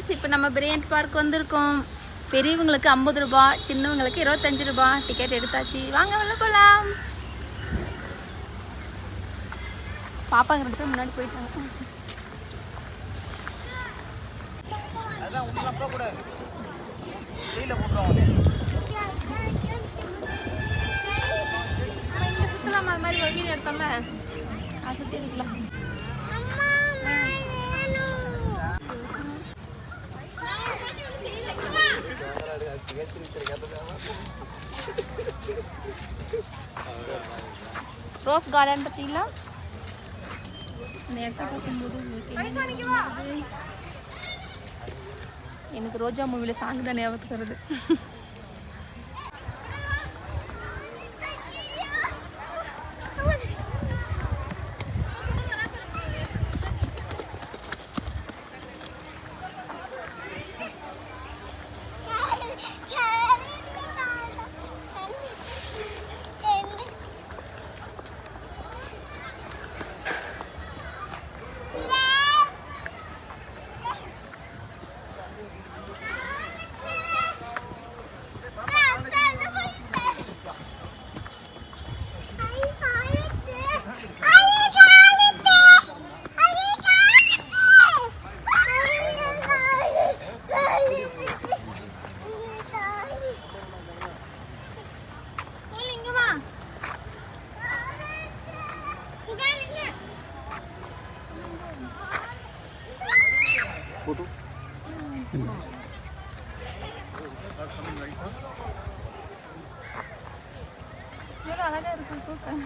Friends, இப்போ நம்ம biryani park வந்திருக்கோம். பெரியவங்களுக்கு 50 ரூபாய், சின்னவங்களுக்கு 25 ரூபாய் டிக்கெட் எடுத்தாச்சு. வாங்க வெளில போகலாம். பாப்பாங்க 2 பேர் முன்னாடி போயிட்டாங்க. இங்கே சுற்றலாம், அது மாதிரி ஒரு வீடியோ எடுத்தோம்ல, அது சுற்றி எடுக்கலாம். ரோஸ் கார்டன் பார்த்தீங்களா? இந்த இடத்த பார்க்கும்போது எனக்கு ரோஜா மூவியில் சாங் தான் ஞாபகத்துக்கு வருது. அழகா இருக்கு கூட்டம்.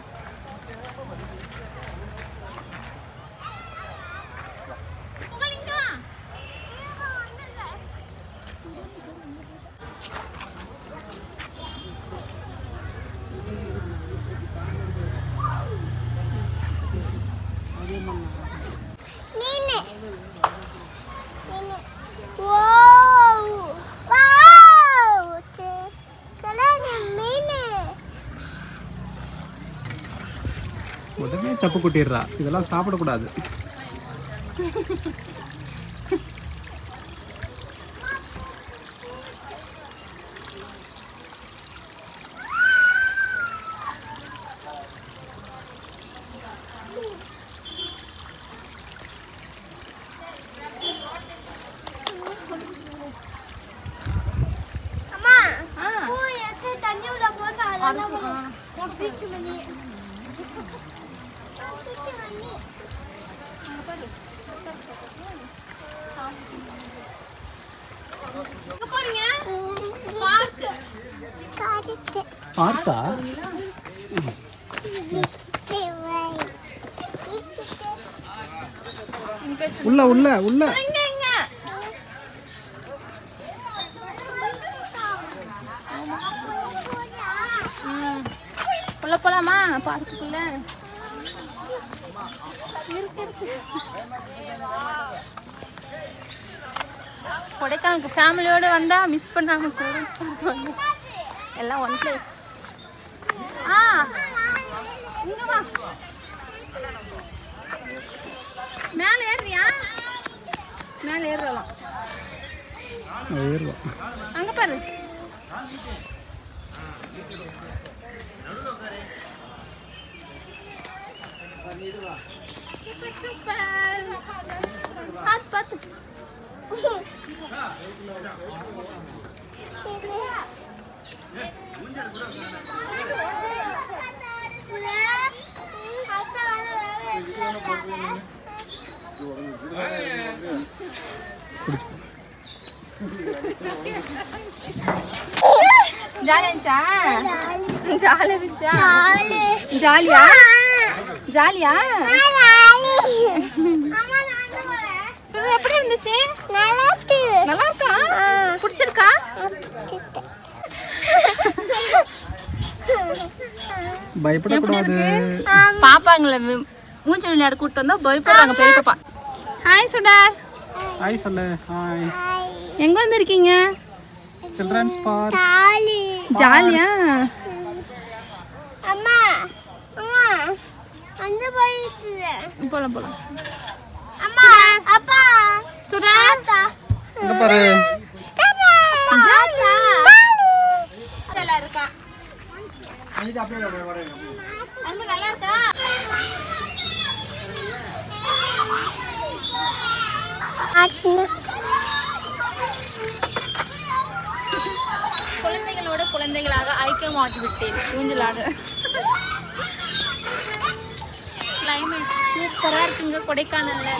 உடனே சப்பு குட்டிடுறா, இதெல்லாம் சாப்பிடக்கூடாது. பார்க்கா உள்ள உள்ள உள்ள உள்ள போலாமா? பார்க்குள்ள கொடைக்கானலுக்கு ஃபேமிலியோடு வந்தால் மிஸ் பண்ணாமல் போகிறோம். எல்லாம் ஒன் பிளேஸ். இங்கே வா, மேலே ஏறுறியா? மேலே ஏறுறலாம். அங்கே பாரு, சூப்பர் சூப்பர். பார்த்து பார்த்து. ஜாலியா ஜாலியா ஜாலியா சொல்லு, எப்படி இருந்துச்சு? நல்லா இருக்கா? பிடிச்சிருக்கா? பயப்படக்கூடாது. பாப்பாங்களை மூஞ்சல் விளையாட கூப்பிட்டு வந்தா பயப்படுறாங்க பெரிய பாப்பா. ஹாய் சுடா. ஹாய் சொல்லு. ஹாய். எங்க வந்திருக்கீங்க? Childrens park. ஜாலியா? அம்மா அம்மா அந்த போயிட்டு போலாம் போலாம். அம்மா அப்பா சுடா இங்க பாரு. நல்லா இருக்கா? குழந்தைகளோட குழந்தைகளாக ஐக்கியமாகிவிட்டேன் ஊஞ்சலாக. கிளைமேட் சூப்பரா இருக்குங்க கொடைக்கானல்ல.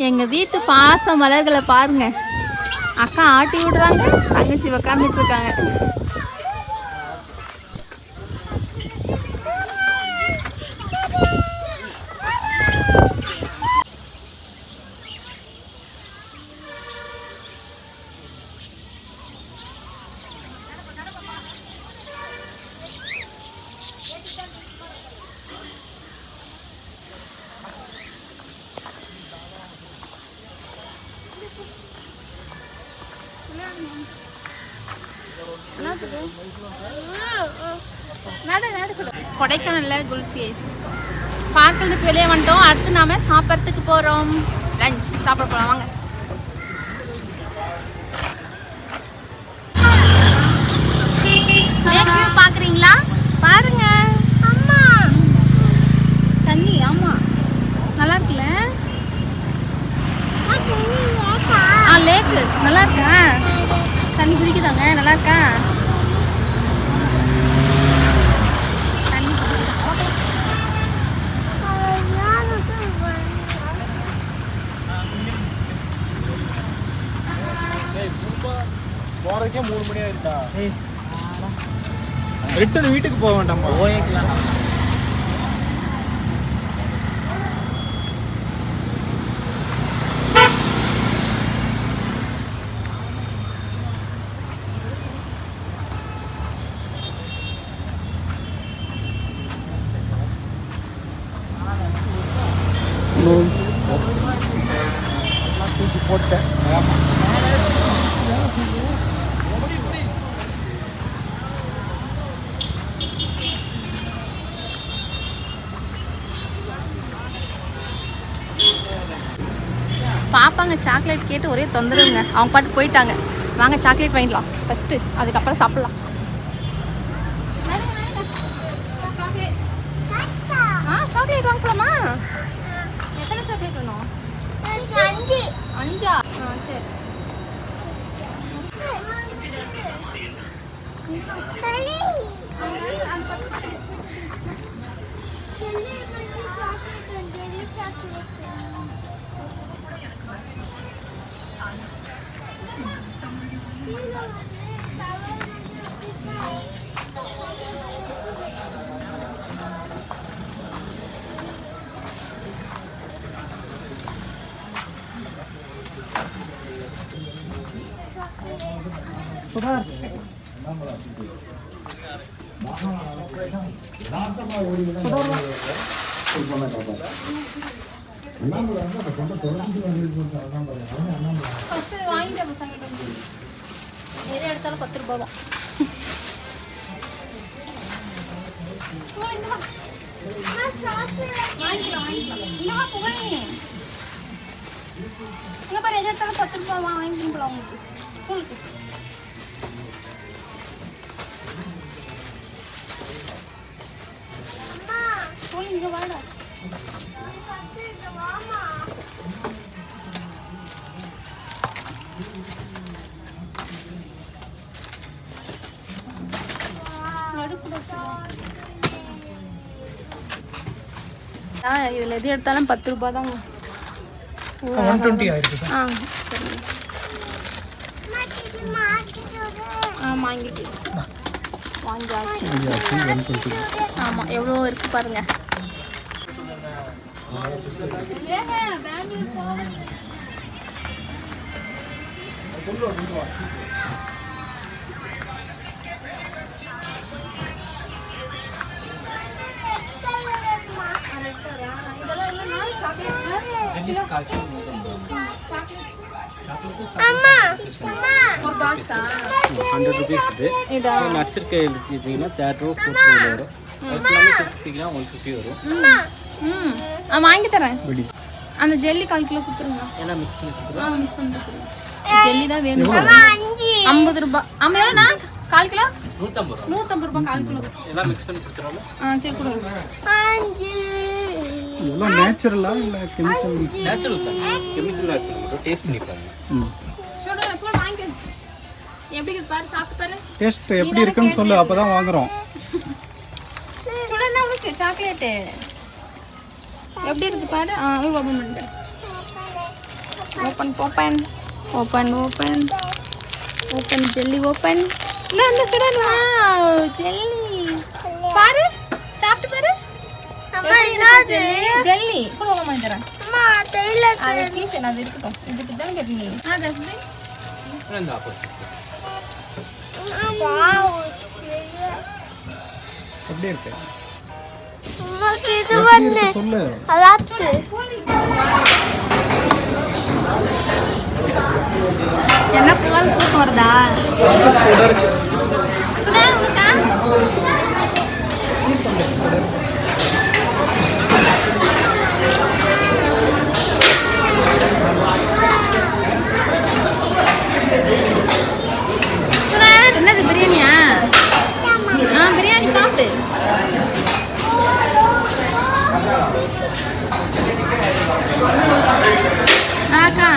எங்க வீட்டு பாச மலர்களை பாருங்க. அக்கா ஆட்டி விடுறாங்க, தங்கச்சி உக்காந்துட்டு இருக்காங்க. கொடைக்கானல்ல குல்ஃபி ஐஸ் பார்க்கறதுக்கு வெளியே வந்துட்டோம். அடுத்து நாம சாப்பிட்றதுக்கு போறோம். லஞ்ச் சாப்பிட போறோம். வாங்க. பாக்குறீங்களா? பாருங்க. அம்மா தண்ணி. ஆமா நல்லா இருக்குல்ல? லேக்கு நல்லா இருக்கா? தண்ணி குடிக்குதாங்க? நல்லா இருக்கா? போறதுக்கே 3 மணி ஆயிடுச்சா? ரிட்டர்ன் வீட்டுக்கு போக வேண்டாமா? போய்க்கலாம். போட்டேன். பாப்பாங்க சாக்லேட் கேட்டு ஒரே தொந்தரவுங்க. அவங்க பாட்டு போயிட்டாங்க. வாங்க சாக்லேட் வாங்கிடலாம் ஃபஸ்ட்டு, அதுக்கப்புறம் சாப்பிட்லாம். சாக்லேட் வாங்கலாமா? எத்தனை சாக்லேட் வேணும்? 5. சரி. எது எடுத்தாலும் 10 ரூபாய் தான். இங்க பாரு, எது எடுத்தாலும் 10 ரூபாய் வாங்கிக்கலாம் உங்களுக்கு ஸ்கூலுக்கு. இங்க வாடா. இதுல எது எடுத்தாலும் 10 ரூபாய் தாங்க. 120 ஆயிருக்கு. வாங்கிட்டு வாங்கியாச்சு. ஆமாம், எவ்வளோ இருக்கு பாருங்க. அம்மா ஒரு பாக்ஸா? 100 rupees இது. இதா நட்ஸ் இருக்க எடுத்துக்கிட்டிங்கன்னா 3 ரூபா 4 ரூபா வரும். அது எல்லாமே 50 150 வரும். ம் வாங்கி தரேன். வெடி அந்த ஜெல்லி 1/4 கிலோ கொடுத்துருங்க. எல்லாம் மிக்ஸ் பண்ணி கொடுத்துருவோம். மிக்ஸ் பண்ணி கொடுத்துருங்க. ஜெல்லி தான் வேணும். 50 ரூபாய். ஆமா எவ்வளோண்ணா 1/4 கிலோ 150 ரூபா. 150 ரூபாய் 1/4 கிலோ. எல்லாம் மிக்ஸ் பண்ணி கொடுத்துருவோம். சரி கொடுங்க. இதெல்லாம் நேச்சுரலா இல்லை கெமிக்கல் மிக்ஸ்? நேச்சுரல் தான். கெமிக்கல் ஆட் பண்ண மாட்டோம். டேஸ்ட் பண்ணி பாருங்க. சொல்லுங்க போய் வாங்கிக்க. எப்படி இருக்கு பாரு சாப்பிட்டு பாரு. டேஸ்ட் எப்படி இருக்குன்னு சொல்லு, அப்பதான் வாங்குறோம். சொல்லுங்க உனக்கு சாக்லேட் எப்படி இருக்கு பாரு. ஓபன் பண்ணிட்டேன். Open open open open jelly open. இல்ல அந்த சுடன் ஜெல்லி பாரு சாப்பிட்டு பாரு. ஜெல்லி கூட ஓபன் பண்ணி தரேன். அது டீச்சர் அது இருக்கட்டும். இதுக்கு தான் கேட்டீங்க. இந்த ஆப்போசிட். எப்படி இருக்கு இது வந்து சொல்லு. அலாத்து என்ன புகழ் தூக்கம் வருதா? சுட இருக்கு. சுடா உனக்கா? சுடா என்னது பிரியாணியா? பிரியாணி சாப்பிடு. அக்கா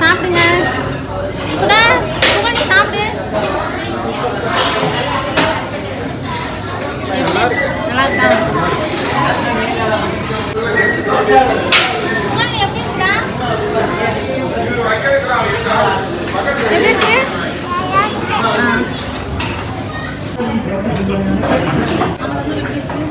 சாப்பிடுங்க. கூட புகழ் சாப்பிடு. நல்லா இருக்கா? புகழ் எப்படி இருக்கா? எப்படி இருக்கு? அவ்வளோ தூரம் எப்படி இருக்கு?